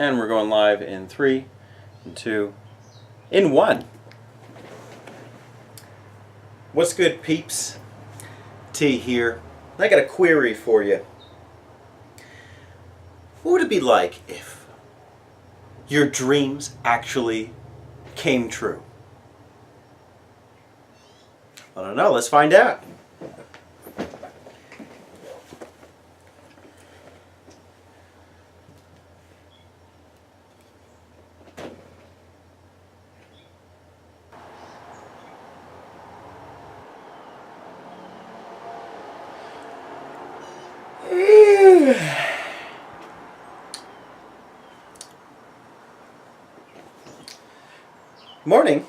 And we're going live in 3, and 2, in 1. What's good, peeps? T here. I got a query for you. What would it be like if your dreams actually came true? I don't know. Let's find out. Morning.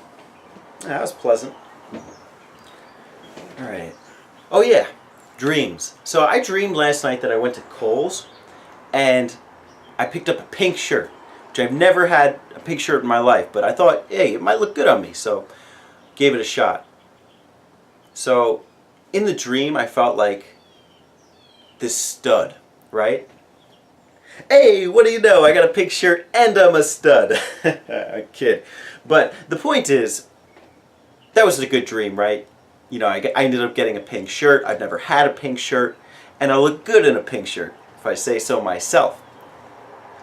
That was pleasant. Alright. Oh yeah, dreams. So I dreamed last night that I went to Kohl's and I picked up a pink shirt, which I've never had a pink shirt in my life, but I thought, hey, it might look good on me, so gave it a shot. So in the dream I felt like this stud, right? Hey, what do you know? I got a pink shirt and I'm a stud. A kid. But the point is, that was a good dream, right? You know, I ended up getting a pink shirt. I've never had a pink shirt, and I look good in a pink shirt, if I say so myself.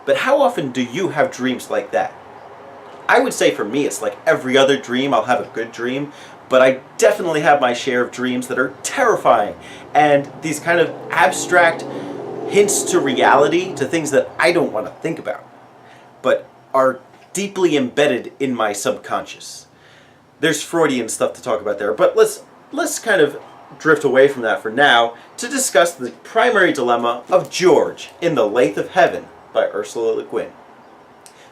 But how often do you have dreams like that? I would say for me, it's like every other dream, I'll have a good dream, but I definitely have my share of dreams that are terrifying, and these kind of abstract hints to reality, to things that I don't want to think about, but are deeply embedded in my subconscious. There's Freudian stuff to talk about there, but let's kind of drift away from that for now to discuss the primary dilemma of George in The Lathe of Heaven by Ursula Le Guin.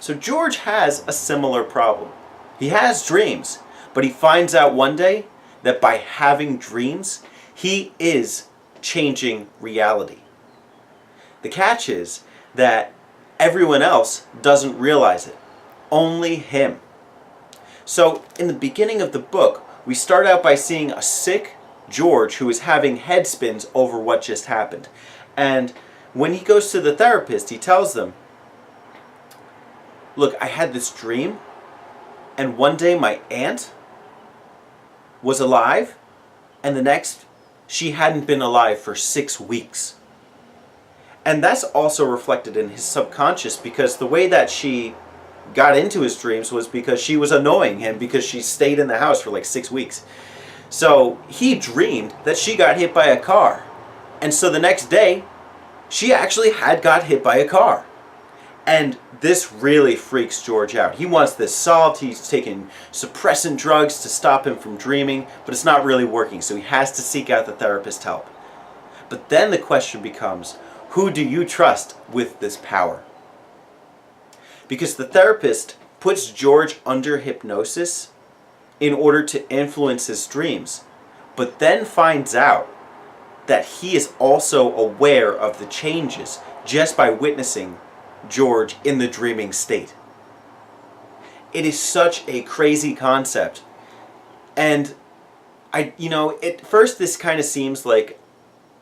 So George has a similar problem. He has dreams, but he finds out one day that by having dreams, he is changing reality. The catch is that everyone else doesn't realize it. Only him. So in the beginning of the book, we start out by seeing a sick George who is having head spins over what just happened. And when he goes to the therapist, he tells them, look, I had this dream, and one day my aunt was alive, and the next, she hadn't been alive for 6 weeks. And that's also reflected in his subconscious, because the way that she got into his dreams was because she was annoying him because she stayed in the house for like 6 weeks. So he dreamed that she got hit by a car. And so the next day, she actually had got hit by a car. And this really freaks George out. He wants this solved. He's taking suppressant drugs to stop him from dreaming, but it's not really working, so he has to seek out the therapist's help. But then the question becomes, who do you trust with this power? Because the therapist puts George under hypnosis in order to influence his dreams, but then finds out that he is also aware of the changes just by witnessing George in the dreaming state. It is such a crazy concept. And at first this kind of seems like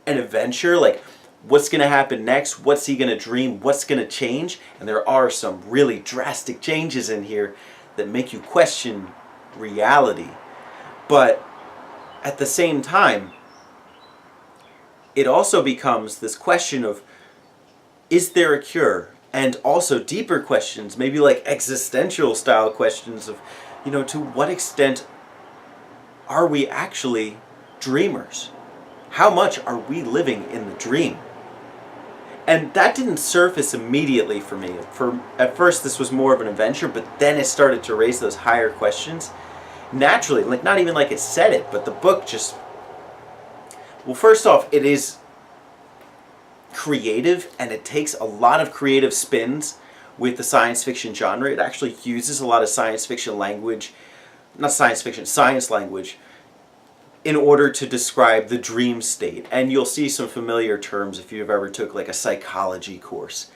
an adventure, like what's going to happen next? What's he going to dream? What's going to change? And there are some really drastic changes in here that make you question reality. But at the same time, it also becomes this question of, is there a cure? And also deeper questions, maybe like existential style questions of, to what extent are we actually dreamers? How much are we living in the dream? And that didn't surface immediately for me. At first this was more of an adventure, but then it started to raise those higher questions. Naturally, like not even like it said it, but the book just... Well, first off, it is creative, and it takes a lot of creative spins with the science fiction genre. It actually uses a lot of science fiction language, not science fiction, science language, in order to describe the dream state. And you'll see some familiar terms if you've ever took like a psychology course.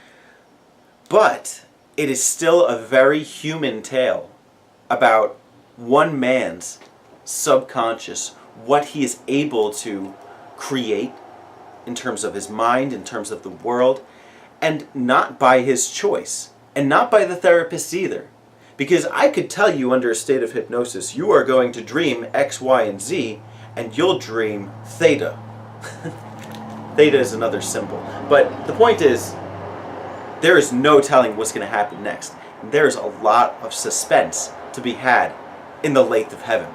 But it is still a very human tale about one man's subconscious, what he is able to create in terms of his mind, in terms of the world, and not by his choice. And not by the therapist either. Because I could tell you under a state of hypnosis, you are going to dream X, Y, and Z, and you'll dream theta. Theta is another symbol. But the point is, there is no telling what's going to happen next. There is a lot of suspense to be had in the Lathe of Heaven.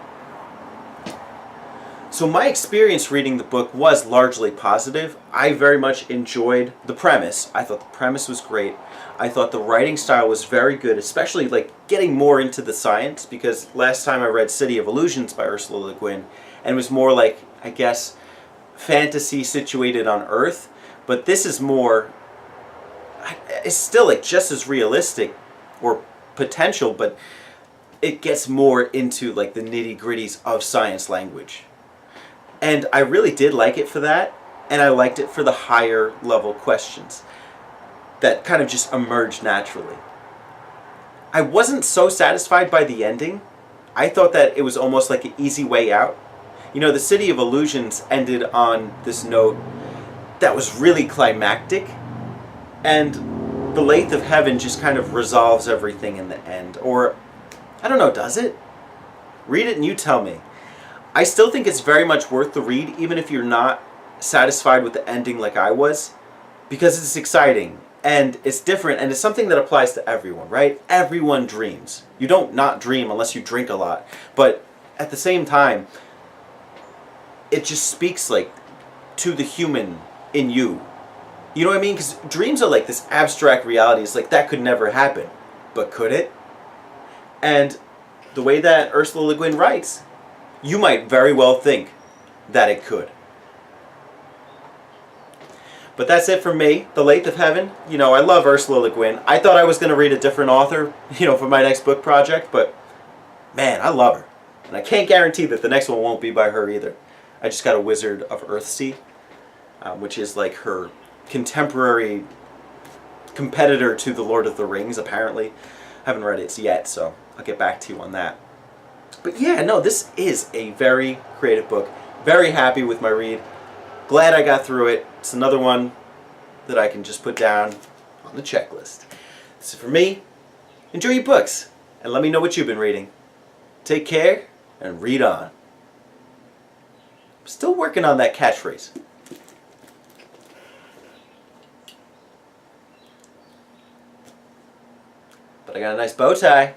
So my experience reading the book was largely positive. I very much enjoyed the premise. I thought the premise was great. I thought the writing style was very good, especially like getting more into the science, because last time I read City of Illusions by Ursula Le Guin, and it was more like, I guess, fantasy situated on Earth, but this is more, it's still like just as realistic or potential, but it gets more into like the nitty-gritties of science language. And I really did like it for that, and I liked it for the higher level questions that kind of just emerged naturally. I wasn't so satisfied by the ending. I thought that it was almost like an easy way out. You know, the City of Illusions ended on this note that was really climactic, and the Lathe of Heaven just kind of resolves everything in the end. Or, I don't know, does it? Read it and you tell me. I still think it's very much worth the read, even if you're not satisfied with the ending like I was, because it's exciting, and it's different, and it's something that applies to everyone, right? Everyone dreams. You don't not dream unless you drink a lot. But at the same time, it just speaks like to the human in you. You know what I mean? Because dreams are like this abstract reality. It's like that could never happen. But could it? And the way that Ursula Le Guin writes, you might very well think that it could. But that's it for me, The Lathe of Heaven. You know, I love Ursula Le Guin. I thought I was going to read a different author, for my next book project, but man, I love her. And I can't guarantee that the next one won't be by her either. I just got a Wizard of Earthsea, which is like her contemporary competitor to The Lord of the Rings, apparently. I haven't read it yet, so I'll get back to you on that. But yeah, no, this is a very creative book. Very happy with my read. Glad I got through it. It's another one that I can just put down on the checklist. So for me, enjoy your books, and let me know what you've been reading. Take care, and read on. I'm still working on that catchphrase. But I got a nice bow tie.